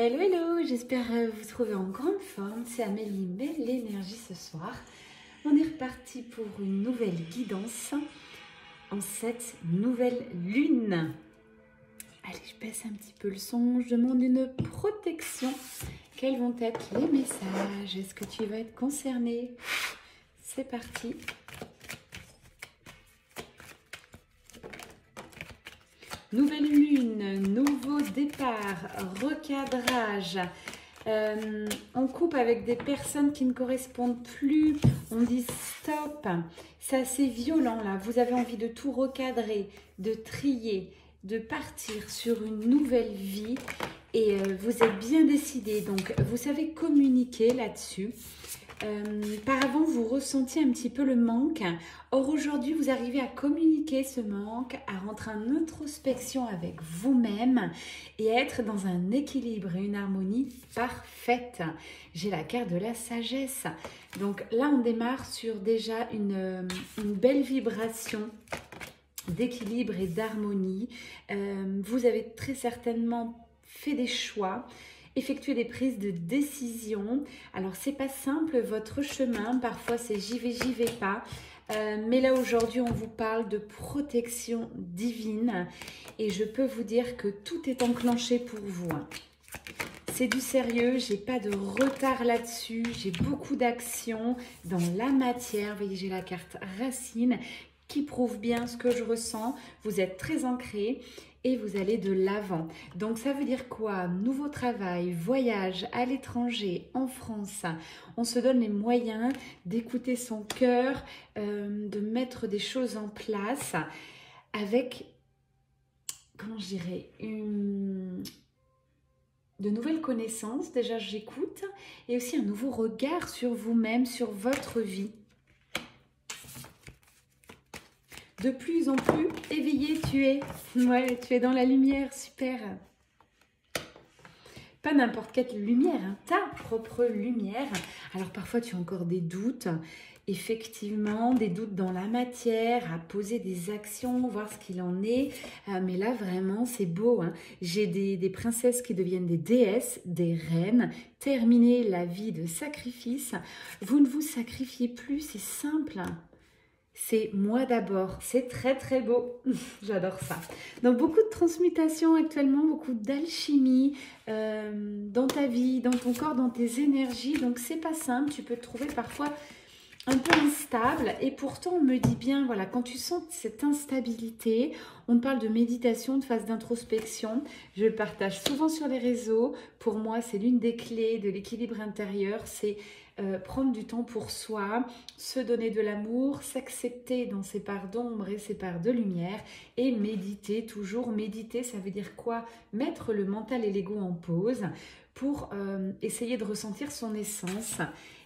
Hello, hello, j'espère vous trouver en grande forme. C'est Amélie, belle énergie ce soir. On est reparti pour une nouvelle guidance en cette nouvelle lune. Allez, je baisse un petit peu le son, je demande une protection. Quels vont être les messages? Est-ce que tu vas être concerné? C'est parti. Nouvelle lune, nouveau départ, recadrage. On coupe avec des personnes qui ne correspondent plus. On dit stop. C'est assez violent là. Vous avez envie de tout recadrer, de trier, de partir sur une nouvelle vie. Et vous êtes bien décidé. Donc vous savez communiquer là-dessus. Par avant, vous ressentiez un petit peu le manque. Or, aujourd'hui, vous arrivez à communiquer ce manque, à rentrer en introspection avec vous-même et à être dans un équilibre et une harmonie parfaite. J'ai la carte de la sagesse. Donc là, on démarre sur déjà une belle vibration d'équilibre et d'harmonie. Vous avez très certainement fait des choix, effectuer des prises de décision. Alors c'est pas simple votre chemin, parfois c'est j'y vais pas, mais là aujourd'hui on vous parle de protection divine et je peux vous dire que tout est enclenché pour vous. C'est du sérieux, j'ai pas de retard là-dessus, j'ai beaucoup d'actions dans la matière. Vous voyez, j'ai la carte racine qui prouve bien ce que je ressens. Vous êtes très ancré et vous allez de l'avant. Donc ça veut dire quoi? Nouveau travail, voyage à l'étranger, en France. On se donne les moyens d'écouter son cœur, de mettre des choses en place avec, comment je dirais, de nouvelles connaissances. Déjà j'écoute et aussi un nouveau regard sur vous-même, sur votre vie. De plus en plus éveillé tu es. Ouais, tu es dans la lumière, super. Pas n'importe quelle lumière, hein, ta propre lumière. Alors parfois tu as encore des doutes, effectivement, des doutes dans la matière, à poser des actions, voir ce qu'il en est. Mais là vraiment c'est beau, hein. J'ai des princesses qui deviennent des déesses, des reines. Terminer la vie de sacrifice. Vous ne vous sacrifiez plus, c'est simple. C'est moi d'abord, c'est très très beau, j'adore ça. Donc beaucoup de transmutation actuellement, beaucoup d'alchimie dans ta vie, dans ton corps, dans tes énergies. Donc c'est pas simple, tu peux te trouver parfois un peu instable et pourtant on me dit bien, voilà, quand tu sens cette instabilité, on parle de méditation, de phase d'introspection, je le partage souvent sur les réseaux. Pour moi c'est l'une des clés de l'équilibre intérieur, c'est prendre du temps pour soi, se donner de l'amour, s'accepter dans ses parts d'ombre et ses parts de lumière et méditer, toujours méditer, ça veut dire quoi? Mettre le mental et l'ego en pause pour essayer de ressentir son essence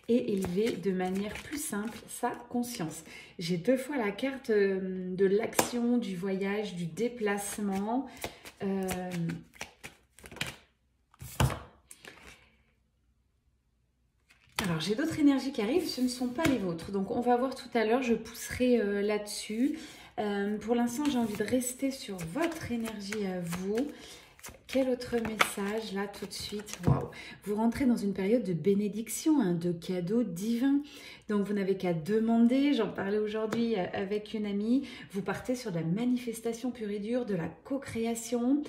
et élever de manière plus simple sa conscience. J'ai deux fois la carte de l'action, du voyage, du déplacement. Alors, j'ai d'autres énergies qui arrivent, ce ne sont pas les vôtres. Donc, on va voir tout à l'heure, je pousserai là-dessus. Pour l'instant, j'ai envie de rester sur votre énergie à vous. Quel autre message là tout de suite? Waouh! Vous rentrez dans une période de bénédiction, hein, de cadeaux divins. Donc, vous n'avez qu'à demander. J'en parlais aujourd'hui avec une amie. Vous partez sur de la manifestation pure et dure, de la co-création.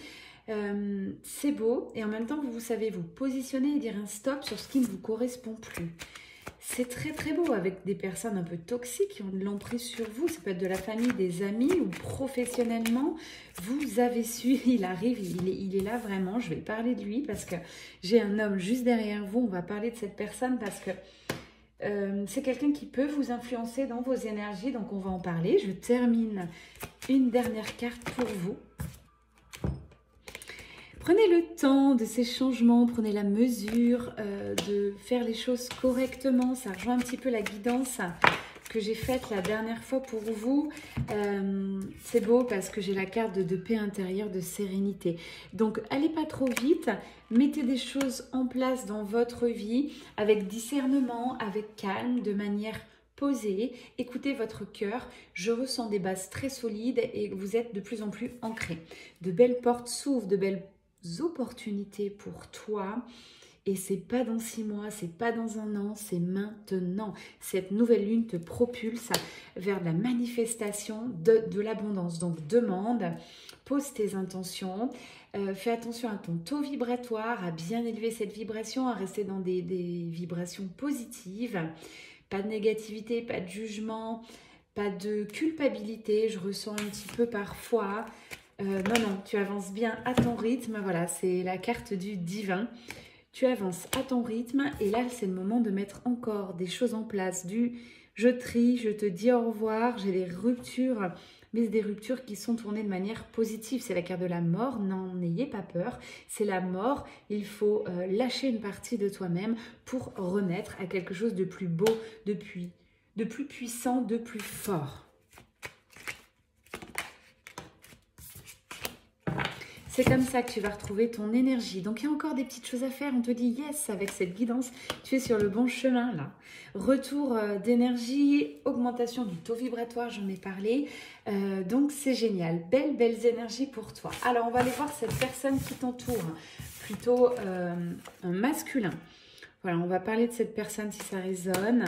C'est beau et en même temps vous savez vous positionner et dire un stop sur ce qui ne vous correspond plus. C'est très très beau avec des personnes un peu toxiques qui ont de l'emprise sur vous. Ça peut être de la famille, des amis ou professionnellement. Vous avez su, il arrive, il est là vraiment. Je vais parler de lui parce que j'ai un homme juste derrière vous. On va parler de cette personne parce que c'est quelqu'un qui peut vous influencer dans vos énergies. Donc on va en parler. Je termine une dernière carte pour vous. Prenez le temps de ces changements, prenez la mesure de faire les choses correctement. Ça rejoint un petit peu la guidance que j'ai faite la dernière fois pour vous. C'est beau parce que j'ai la carte de paix intérieure, de sérénité. Donc, allez pas trop vite. Mettez des choses en place dans votre vie avec discernement, avec calme, de manière posée. Écoutez votre cœur. Je ressens des bases très solides et vous êtes de plus en plus ancrés. De belles portes s'ouvrent, de belles opportunités pour toi. Et c'est pas dans 6 mois, c'est pas dans un an, c'est maintenant. Cette nouvelle lune te propulse vers la manifestation de l'abondance. Donc demande, pose tes intentions, fais attention à ton taux vibratoire, à bien élever cette vibration, à rester dans des vibrations positives. Pas de négativité, pas de jugement, pas de culpabilité, je ressens un petit peu parfois. Non, tu avances bien à ton rythme. Voilà, c'est la carte du divin. Tu avances à ton rythme et là, c'est le moment de mettre encore des choses en place. Je trie, je te dis au revoir, j'ai des ruptures, mais c'est des ruptures qui sont tournées de manière positive. C'est la carte de la mort, n'en ayez pas peur. C'est la mort, il faut lâcher une partie de toi-même pour renaître à quelque chose de plus beau, de plus puissant, de plus fort. C'est comme ça que tu vas retrouver ton énergie. Donc, il y a encore des petites choses à faire. On te dit yes, avec cette guidance, tu es sur le bon chemin là. Retour d'énergie, augmentation du taux vibratoire, j'en ai parlé. Donc, c'est génial. Belles énergies pour toi. Alors, on va aller voir cette personne qui t'entoure. Plutôt un masculin. Voilà, on va parler de cette personne si ça résonne.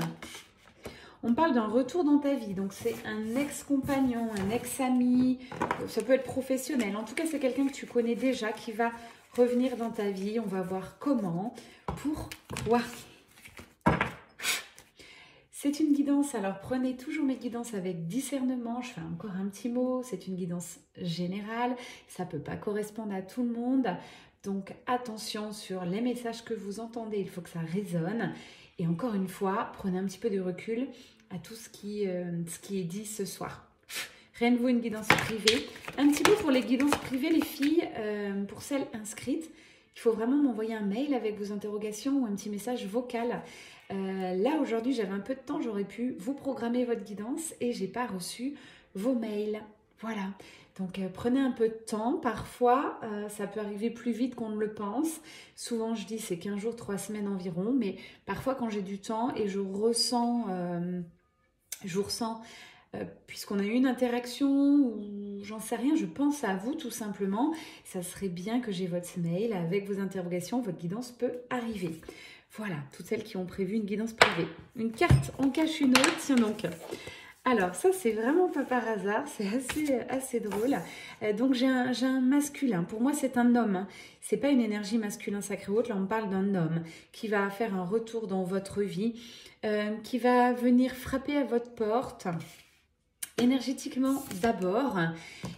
On parle d'un retour dans ta vie, donc c'est un ex-compagnon, un ex-ami, ça peut être professionnel. En tout cas, c'est quelqu'un que tu connais déjà qui va revenir dans ta vie. On va voir comment, pourquoi. C'est une guidance, alors prenez toujours mes guidances avec discernement. Je fais encore un petit mot, c'est une guidance générale. Ça ne peut pas correspondre à tout le monde. Donc attention sur les messages que vous entendez, il faut que ça résonne. Et encore une fois, prenez un petit peu de recul à tout ce qui est dit ce soir. Rien de vous, une guidance privée. Un petit peu pour les guidances privées, les filles, pour celles inscrites, il faut vraiment m'envoyer un mail avec vos interrogations ou un petit message vocal. Là, aujourd'hui, j'avais un peu de temps, j'aurais pu vous programmer votre guidance et je n'ai pas reçu vos mails. Voilà. Donc, prenez un peu de temps. Parfois, ça peut arriver plus vite qu'on ne le pense. Souvent, je dis c'est 15 jours, 3 semaines environ. Mais parfois, quand j'ai du temps et je ressens, puisqu'on a eu une interaction ou j'en sais rien, je pense à vous tout simplement. Ça serait bien que j'ai votre mail avec vos interrogations. Votre guidance peut arriver. Voilà, toutes celles qui ont prévu une guidance privée. Une carte en cache une autre. Tiens donc. Alors, ça, c'est vraiment pas par hasard, c'est assez drôle. Donc, j'ai un masculin. Pour moi, c'est un homme. Hein. C'est pas une énergie masculin sacré ou autre. Là, on parle d'un homme qui va faire un retour dans votre vie, qui va venir frapper à votre porte, énergétiquement d'abord,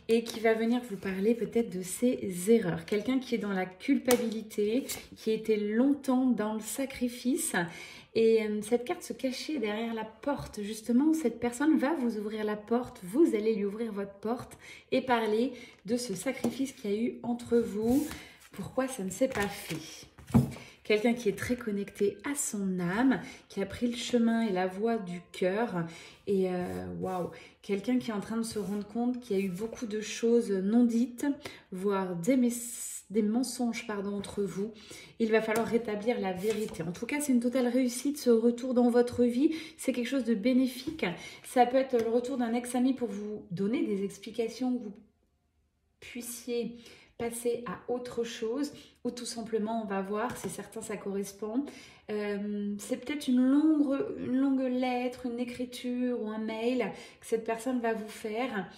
et qui va venir vous parler peut-être de ses erreurs. Quelqu'un qui est dans la culpabilité, qui était longtemps dans le sacrifice. Et cette carte se cachait derrière la porte. Justement, cette personne va vous ouvrir la porte. Vous allez lui ouvrir votre porte et parler de ce sacrifice qu'il y a eu entre vous. Pourquoi ça ne s'est pas fait? Quelqu'un qui est très connecté à son âme, qui a pris le chemin et la voie du cœur. Et waouh, quelqu'un qui est en train de se rendre compte qu'il y a eu beaucoup de choses non dites, voire des mensonges entre vous. Il va falloir rétablir la vérité. En tout cas, c'est une totale réussite, ce retour dans votre vie. C'est quelque chose de bénéfique. Ça peut être le retour d'un ex-ami pour vous donner des explications, que vous puissiez passer à autre chose, ou tout simplement, on va voir, si certains ça correspond. C'est peut-être une longue lettre, une écriture ou un mail que cette personne va vous faire.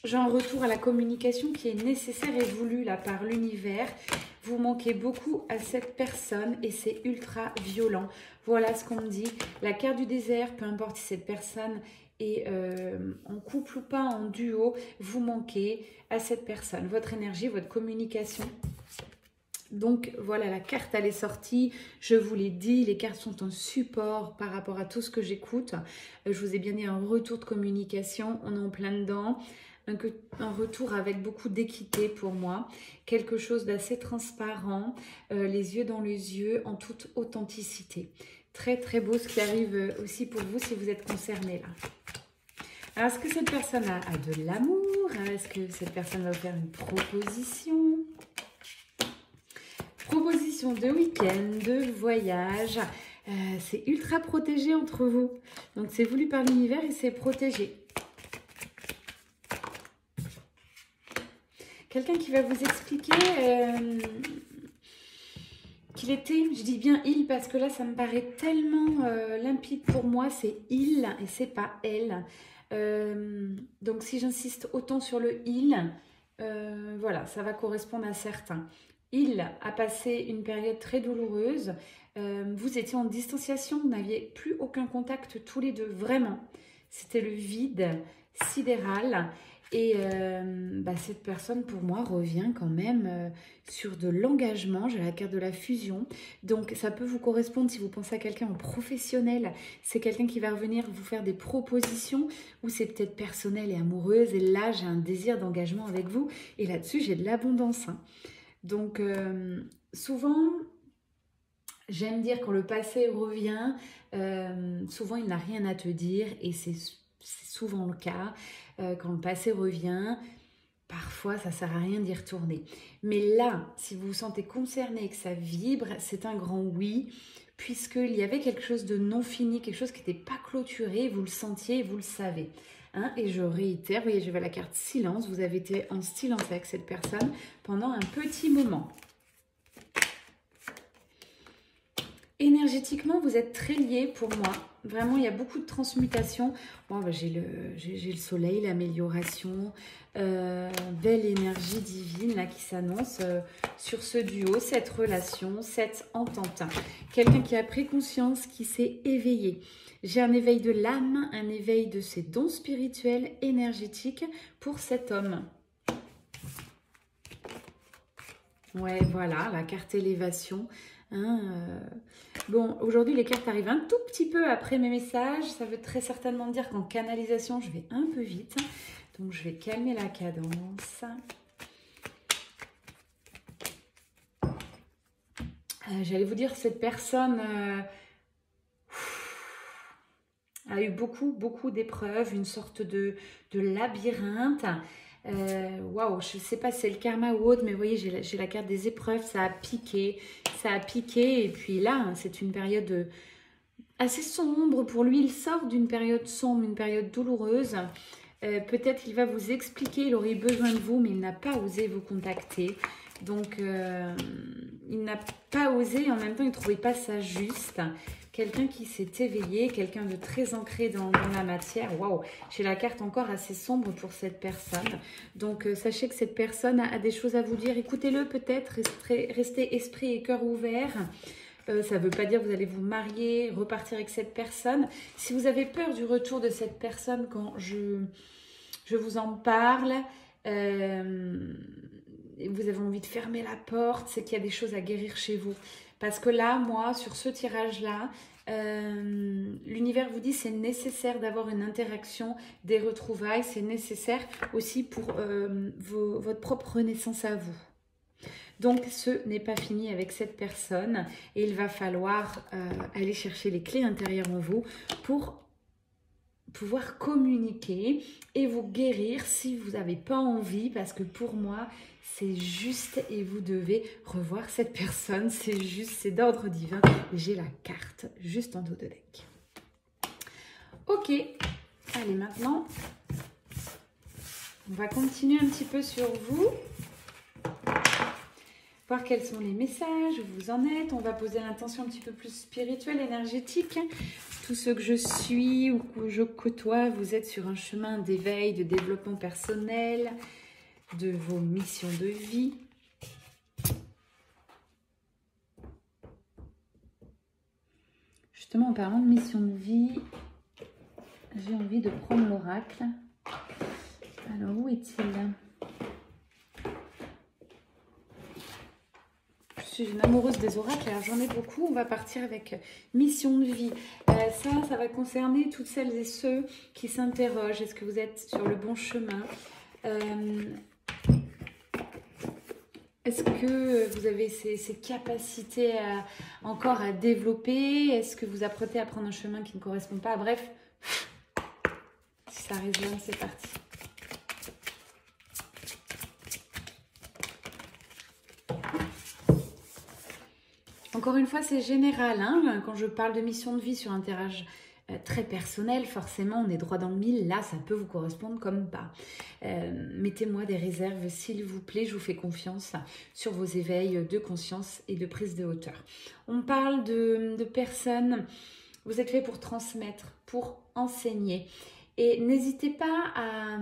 J'ai un retour à la communication qui est nécessaire et voulu là par l'univers. Vous manquez beaucoup à cette personne et c'est ultra violent. Voilà ce qu'on me dit. La carte du désert, peu importe si cette personne est en couple ou pas, en duo, vous manquez à cette personne. Votre énergie, votre communication. Donc voilà, la carte elle est sortie, je vous l'ai dit, les cartes sont un support par rapport à tout ce que j'écoute. Je vous ai bien dit un retour de communication, on est en plein dedans. Un retour avec beaucoup d'équité pour moi, quelque chose d'assez transparent, les yeux dans les yeux, en toute authenticité. Très très beau ce qui arrive aussi pour vous si vous êtes concerné là. Alors est-ce que cette personne a de l'amour? Est-ce que cette personne va vous faire une proposition? Proposition de week-end, de voyage, c'est ultra protégé entre vous. Donc c'est voulu par l'univers et c'est protégé. Quelqu'un qui va vous expliquer qu'il était, je dis bien il parce que là ça me paraît tellement limpide pour moi, c'est il et c'est pas elle. Donc si j'insiste autant sur le il, voilà, ça va correspondre à certains. Il a passé une période très douloureuse, vous étiez en distanciation, vous n'aviez plus aucun contact tous les deux, vraiment. C'était le vide sidéral. Et cette personne, pour moi, revient quand même sur de l'engagement. J'ai la carte de la fusion. Donc, ça peut vous correspondre si vous pensez à quelqu'un en professionnel. C'est quelqu'un qui va revenir vous faire des propositions ou c'est peut-être personnel et amoureuse. Et là, j'ai un désir d'engagement avec vous. Et là-dessus, j'ai de l'abondance. Hein. Donc, souvent, j'aime dire quand le passé revient, souvent, il n'a rien à te dire et c'est souvent le cas. Quand le passé revient, parfois ça ne sert à rien d'y retourner. Mais là, si vous vous sentez concerné et que ça vibre, c'est un grand oui, puisqu'il y avait quelque chose de non fini, quelque chose qui n'était pas clôturé, vous le sentiez et vous le savez. Hein, et je réitère, vous voyez, j'avais la carte silence, vous avez été en silence avec cette personne pendant un petit moment. Énergétiquement, vous êtes très liés pour moi. Vraiment, il y a beaucoup de transmutation. Bon, j'ai le soleil, l'amélioration, belle énergie divine là, qui s'annonce sur ce duo, cette relation, cette entente. Quelqu'un qui a pris conscience, qui s'est éveillé. J'ai un éveil de l'âme, un éveil de ses dons spirituels, énergétiques pour cet homme. Ouais, voilà, la carte élévation. Hein, Bon, aujourd'hui, les cartes arrivent un tout petit peu après mes messages. Ça veut très certainement dire qu'en canalisation, je vais un peu vite. Donc, je vais calmer la cadence. J'allais vous dire, cette personne a eu beaucoup d'épreuves, une sorte de labyrinthe. Waouh, je ne sais pas si c'est le karma ou autre, mais vous voyez, j'ai la carte des épreuves, ça a piqué, et puis là, c'est une période assez sombre pour lui. Il sort d'une période sombre, une période douloureuse. Peut-être qu'il va vous expliquer, il aurait eu besoin de vous, mais il n'a pas osé vous contacter. Donc, il n'a pas osé, en même temps, il ne trouvait pas ça juste. Quelqu'un qui s'est éveillé, quelqu'un de très ancré dans la matière. Waouh, j'ai la carte encore assez sombre pour cette personne. Donc, sachez que cette personne a des choses à vous dire. Écoutez-le peut-être, restez esprit et cœur ouvert. Ça ne veut pas dire que vous allez vous marier, repartir avec cette personne. Si vous avez peur du retour de cette personne quand je vous en parle, et vous avez envie de fermer la porte, c'est qu'il y a des choses à guérir chez vous. Parce que là, moi, sur ce tirage-là, l'univers vous dit c'est nécessaire d'avoir une interaction, des retrouvailles, c'est nécessaire aussi pour votre propre renaissance à vous. Donc, ce n'est pas fini avec cette personne et il va falloir aller chercher les clés intérieures en vous pour pouvoir communiquer et vous guérir si vous n'avez pas envie, parce que pour moi, c'est juste et vous devez revoir cette personne, c'est juste, c'est d'ordre divin. J'ai la carte juste en dos de deck. Ok, allez maintenant, on va continuer un petit peu sur vous. Voir quels sont les messages, où vous en êtes. On va poser l'intention un petit peu plus spirituelle, énergétique. Tous ceux que je suis ou que je côtoie, vous êtes sur un chemin d'éveil, de développement personnel, de vos missions de vie. Justement, en parlant de mission de vie, j'ai envie de prendre l'oracle. Alors, où est-il ? Je suis une amoureuse des oracles, alors j'en ai beaucoup. On va partir avec mission de vie. Ça va concerner toutes celles et ceux qui s'interrogent. Est-ce que vous êtes sur le bon chemin ? Est-ce que vous avez ces capacités encore à développer ? Est-ce que vous apprêtez à prendre un chemin qui ne correspond pas ? Bref, si ça résonne, c'est parti. Encore une fois, c'est général. Hein, quand je parle de mission de vie sur un tirage très personnel, forcément, on est droit dans le mille, là, ça peut vous correspondre comme pas. Mettez-moi des réserves, s'il vous plaît, je vous fais confiance sur vos éveils de conscience et de prise de hauteur. On parle de personnes, vous êtes fait pour transmettre, pour enseigner. Et n'hésitez pas à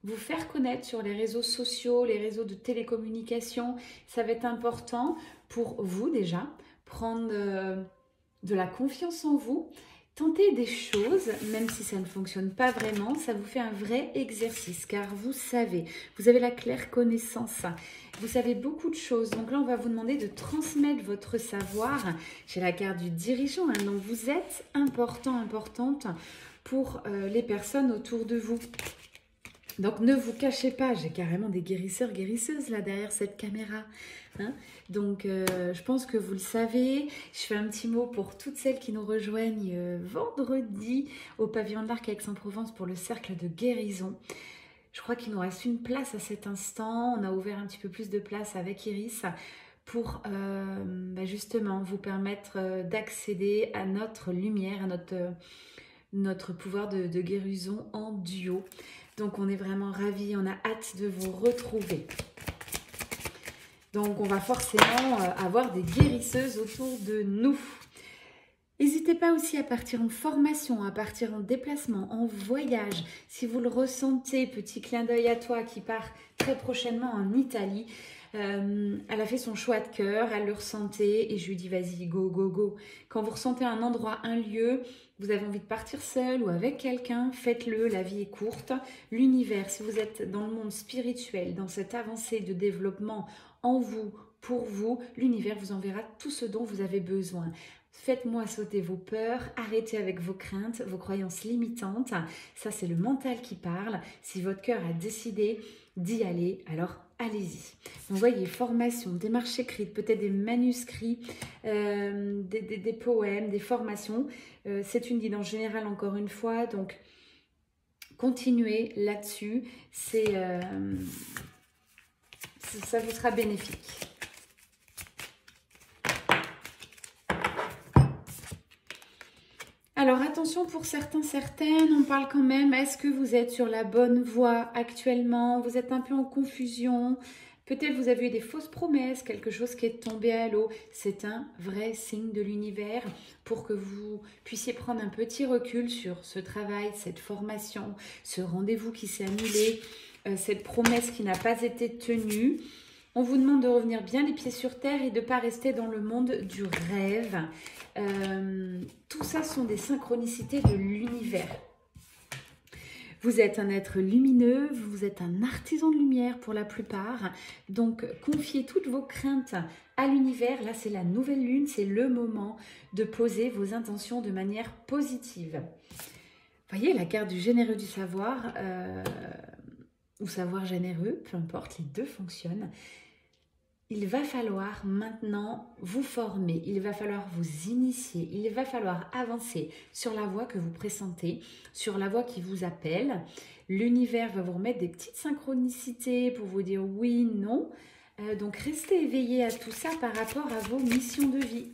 vous faire connaître sur les réseaux sociaux, les réseaux de télécommunication. Ça va être important pour vous déjà, prendre de la confiance en vous. Tentez des choses, même si ça ne fonctionne pas vraiment, ça vous fait un vrai exercice, car vous savez, vous avez la claire connaissance, vous savez beaucoup de choses. Donc là, on va vous demander de transmettre votre savoir. J'ai la carte du dirigeant, hein, donc vous êtes important, importante pour les personnes autour de vous. Donc ne vous cachez pas, j'ai carrément des guérisseurs, guérisseuses là derrière cette caméra. Hein, donc je pense que vous le savez. Je fais un petit mot pour toutes celles qui nous rejoignent vendredi au Pavillon de l'Arc à Aix-en-Provence pour le cercle de guérison. Je crois qu'il nous reste une place à cet instant. On a ouvert un petit peu plus de place avec Iris pour justement vous permettre d'accéder à notre lumière, à notre pouvoir de guérison en duo. Donc on est vraiment ravis, on a hâte de vous retrouver. Donc on va forcément avoir des guérisseuses autour de nous. N'hésitez pas aussi à partir en formation, à partir en déplacement, en voyage. Si vous le ressentez, petit clin d'œil à toi qui part très prochainement en Italie. Elle a fait son choix de cœur, elle le ressentait et je lui dis vas-y, go, go, go. Quand vous ressentez un endroit, un lieu, vous avez envie de partir seul ou avec quelqu'un, faites-le, la vie est courte. L'univers, si vous êtes dans le monde spirituel, dans cette avancée de développement en vous, pour vous, l'univers vous enverra tout ce dont vous avez besoin. Faites-moi sauter vos peurs, arrêtez avec vos craintes, vos croyances limitantes. Ça, c'est le mental qui parle. Si votre cœur a décidé d'y aller, alors allez-y. Donc, vous voyez, formation, démarche écrite, peut-être des manuscrits, des poèmes, des formations. C'est une guide en général, encore une fois. Donc, continuez là-dessus. Ça vous sera bénéfique. Alors attention pour certains, certaines, on parle quand même, est-ce que vous êtes sur la bonne voie actuellement? Vous êtes un peu en confusion, peut-être vous avez eu des fausses promesses, quelque chose qui est tombé à l'eau. C'est un vrai signe de l'univers pour que vous puissiez prendre un petit recul sur ce travail, cette formation, ce rendez-vous qui s'est annulé, cette promesse qui n'a pas été tenue. On vous demande de revenir bien les pieds sur terre et de ne pas rester dans le monde du rêve. Tout ça sont des synchronicités de l'univers. Vous êtes un être lumineux, vous êtes un artisan de lumière pour la plupart. Donc, confiez toutes vos craintes à l'univers. Là, c'est la nouvelle lune, c'est le moment de poser vos intentions de manière positive. Vous voyez, la carte du généreux du savoir ou savoir généreux, peu importe, les deux fonctionnent. Il va falloir maintenant vous former, il va falloir vous initier, il va falloir avancer sur la voie que vous pressentez, sur la voie qui vous appelle. L'univers va vous remettre des petites synchronicités pour vous dire oui, non. Donc restez éveillés à tout ça par rapport à vos missions de vie.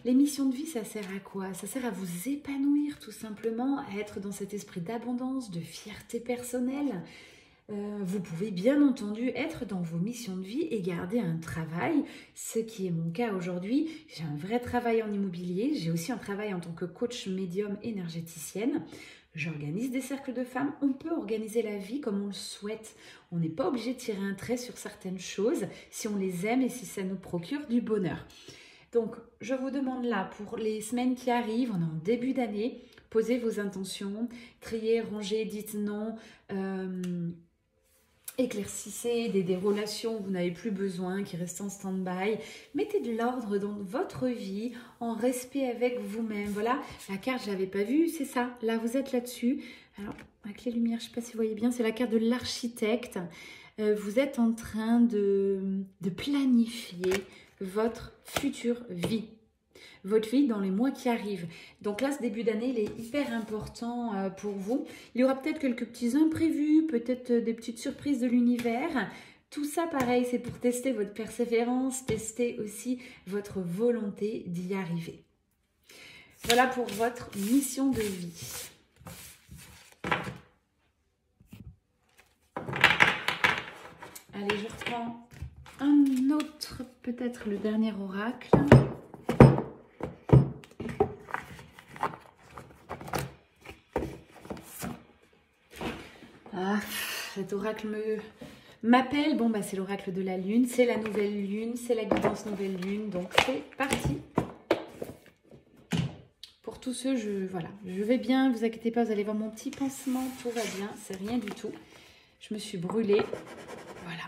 Les missions de vie, ça sert à quoi? Ça sert à vous épanouir tout simplement, à être dans cet esprit d'abondance, de fierté personnelle. Vous pouvez bien entendu être dans vos missions de vie et garder un travail, ce qui est mon cas aujourd'hui. J'ai un vrai travail en immobilier, j'ai aussi un travail en tant que coach médium énergéticienne. J'organise des cercles de femmes, on peut organiser la vie comme on le souhaite. On n'est pas obligé de tirer un trait sur certaines choses si on les aime et si ça nous procure du bonheur. Donc, je vous demande là, pour les semaines qui arrivent, on est en début d'année, posez vos intentions, triez, rangez, dites non, éclaircissez des relations où vous n'avez plus besoin, qui restent en stand-by. Mettez de l'ordre dans votre vie, en respect avec vous-même. Voilà, la carte, je ne l'avais pas vue, c'est ça. Là, vous êtes là-dessus. Alors, avec les lumières, je ne sais pas si vous voyez bien, c'est la carte de l'architecte. Vous êtes en train de planifier votre future vie. Votre vie dans les mois qui arrivent. Donc là, ce début d'année, il est hyper important pour vous. Il y aura peut-être quelques petits imprévus, peut-être des petites surprises de l'univers. Tout ça, pareil, c'est pour tester votre persévérance, tester aussi votre volonté d'y arriver. Voilà pour votre mission de vie. Allez, je reprends un autre, peut-être le dernier oracle. Ah, cet oracle m'appelle. Bon, bah, c'est l'oracle de la lune, c'est la nouvelle lune, c'est la guidance nouvelle lune. Donc, c'est parti. Pour tous ceux, voilà, je vais bien, ne vous inquiétez pas, vous allez voir mon petit pansement, tout va bien, c'est rien du tout. Je me suis brûlée, voilà.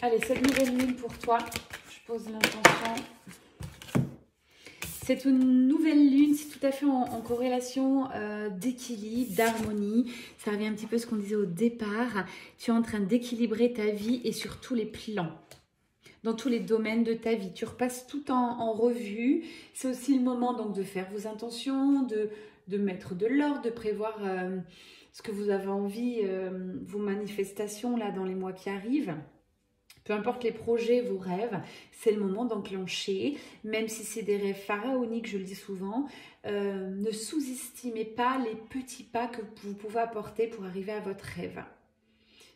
Allez, cette nouvelle lune pour toi, je pose l'intention. C'est une nouvelle lune, c'est tout à fait en corrélation d'équilibre, d'harmonie. Ça revient un petit peu à ce qu'on disait au départ. Tu es en train d'équilibrer ta vie et sur tous les plans, dans tous les domaines de ta vie. Tu repasses tout en revue. C'est aussi le moment donc de faire vos intentions, de mettre de l'ordre, de prévoir ce que vous avez envie, vos manifestations là dans les mois qui arrivent. Peu importe les projets, vos rêves, c'est le moment d'enclencher, même si c'est des rêves pharaoniques, je le dis souvent, ne sous-estimez pas les petits pas que vous pouvez apporter pour arriver à votre rêve.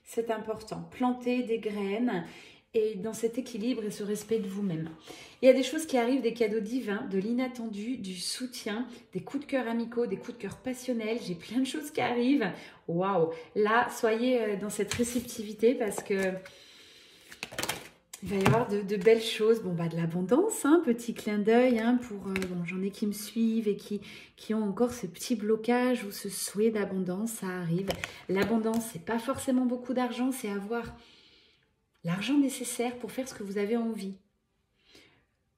C'est important, planter des graines et dans cet équilibre et ce respect de vous-même. Il y a des choses qui arrivent, des cadeaux divins, de l'inattendu, du soutien, des coups de cœur amicaux, des coups de cœur passionnels, j'ai plein de choses qui arrivent. Waouh! Là, soyez dans cette réceptivité parce que il va y avoir de belles choses, bon, bah, de l'abondance, hein, petit clin d'œil hein, pour, bon, j'en ai qui me suivent et qui ont encore ce petit blocage ou ce souhait d'abondance, ça arrive. L'abondance, c'est pas forcément beaucoup d'argent, c'est avoir l'argent nécessaire pour faire ce que vous avez envie.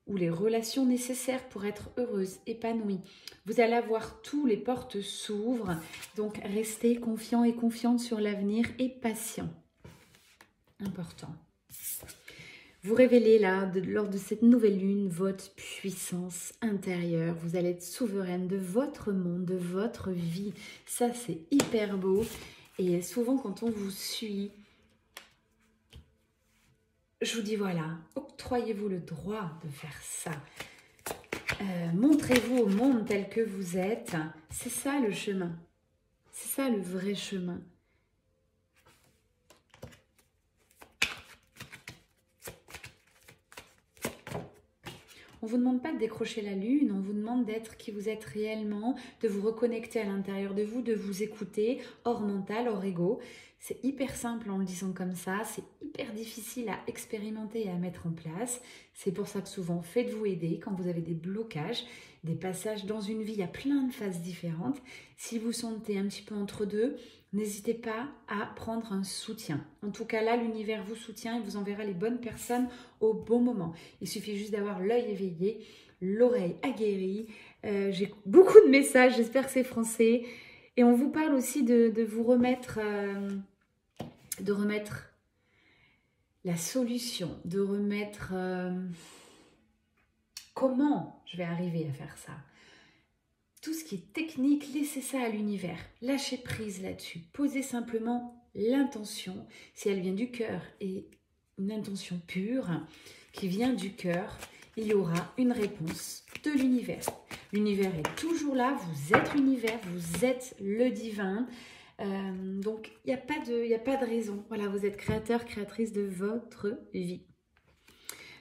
Ou les relations nécessaires pour être heureuse, épanouie. Vous allez avoir tous les portes s'ouvrent, donc restez confiant et confiante sur l'avenir et patient. Important. Vous révélez là, lors de cette nouvelle lune, votre puissance intérieure. Vous allez être souveraine de votre monde, de votre vie. Ça, c'est hyper beau. Et souvent, quand on vous suit, je vous dis voilà, octroyez-vous le droit de faire ça. Montrez-vous au monde tel que vous êtes. C'est ça le chemin. C'est ça le vrai chemin. On ne vous demande pas de décrocher la lune, on vous demande d'être qui vous êtes réellement, de vous reconnecter à l'intérieur de vous, de vous écouter, hors mental, hors ego. C'est hyper simple en le disant comme ça, c'est hyper difficile à expérimenter et à mettre en place. C'est pour ça que souvent, faites-vous aider quand vous avez des blocages, des passages dans une vie, il y a plein de phases différentes. Si vous sentez un petit peu entre deux, n'hésitez pas à prendre un soutien. En tout cas, là, l'univers vous soutient et vous enverra les bonnes personnes au bon moment. Il suffit juste d'avoir l'œil éveillé, l'oreille aguerrie. J'ai beaucoup de messages, j'espère que c'est français. Et on vous parle aussi de vous remettre, la solution, de remettre comment je vais arriver à faire ça. Tout ce qui est technique, laissez ça à l'univers. Lâchez prise là-dessus. Posez simplement l'intention. Si elle vient du cœur et une intention pure qui vient du cœur, il y aura une réponse de l'univers. L'univers est toujours là. Vous êtes l'univers, vous êtes le divin. Donc, il n'y a pas de raison. Voilà, vous êtes créateur, créatrice de votre vie.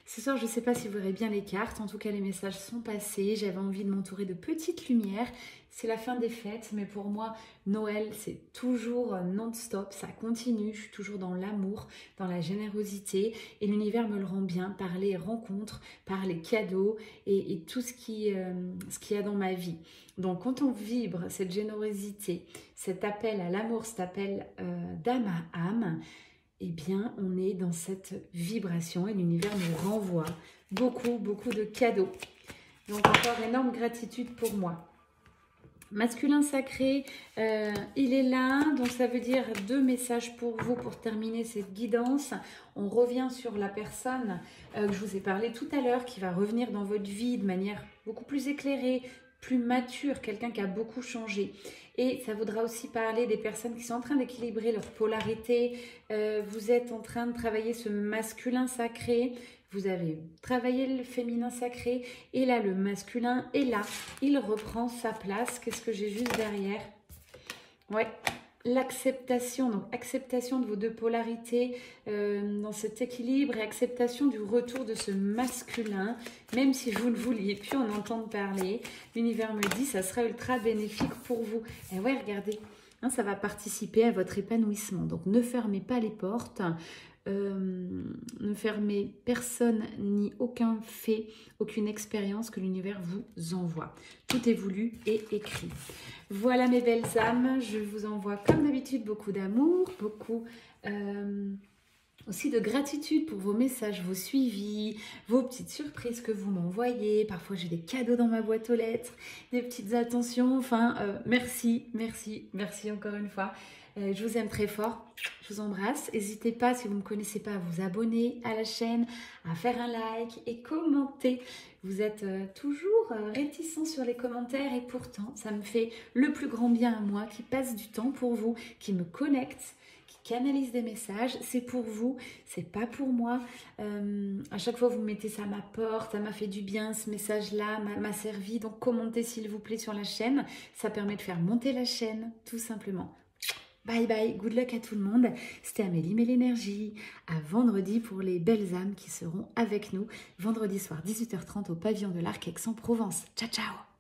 Ce soir, je ne sais pas si vous verrez bien les cartes. En tout cas, les messages sont passés. J'avais envie de m'entourer de petites lumières. C'est la fin des fêtes, mais pour moi, Noël, c'est toujours non-stop. Ça continue. Je suis toujours dans l'amour, dans la générosité. Et l'univers me le rend bien par les rencontres, par les cadeaux et tout ce qu'il y a dans ma vie. Donc, quand on vibre cette générosité, cet appel à l'amour, cet appel d'âme à âme, eh bien, on est dans cette vibration et l'univers nous renvoie beaucoup de cadeaux. Donc, encore énorme gratitude pour moi. Masculin sacré, il est là. Donc, ça veut dire 2 messages pour vous pour terminer cette guidance. On revient sur la personne que je vous ai parlé tout à l'heure qui va revenir dans votre vie de manière beaucoup plus éclairée, plus mature, quelqu'un qui a beaucoup changé. Et ça voudra aussi parler des personnes qui sont en train d'équilibrer leur polarité. Vous êtes en train de travailler ce masculin sacré. Vous avez travaillé le féminin sacré. Et là, le masculin est là. Il reprend sa place. Qu'est-ce que j'ai juste derrière? Ouais. L'acceptation, donc acceptation de vos deux polarités dans cet équilibre et acceptation du retour de ce masculin, même si vous ne vouliez plus en entendre parler. L'univers me dit ça sera ultra bénéfique pour vous. Et ouais, regardez, hein, ça va participer à votre épanouissement. Donc ne fermez pas les portes. Ne fermez personne ni aucun fait, aucune expérience que l'univers vous envoie. Tout est voulu et écrit. Voilà mes belles âmes, je vous envoie comme d'habitude beaucoup d'amour, beaucoup aussi de gratitude pour vos messages, vos suivis, vos petites surprises que vous m'envoyez. Parfois j'ai des cadeaux dans ma boîte aux lettres, des petites attentions, enfin merci, merci, merci encore une fois. Je vous aime très fort, je vous embrasse. N'hésitez pas, si vous ne me connaissez pas, à vous abonner à la chaîne, à faire un like et commenter. Vous êtes toujours réticents sur les commentaires et pourtant, ça me fait le plus grand bien à moi qui passe du temps pour vous, qui me connecte, qui canalise des messages. C'est pour vous, c'est pas pour moi. À chaque fois, vous mettez ça à ma porte, ça m'a fait du bien, ce message-là m'a servi. Donc, commentez s'il vous plaît sur la chaîne. Ça permet de faire monter la chaîne, tout simplement. Bye bye, good luck à tout le monde. C'était Amélie Mélénergie. À vendredi pour les belles âmes qui seront avec nous. Vendredi soir 18h30 au pavillon de l'Arc Aix-en-Provence. Ciao ciao.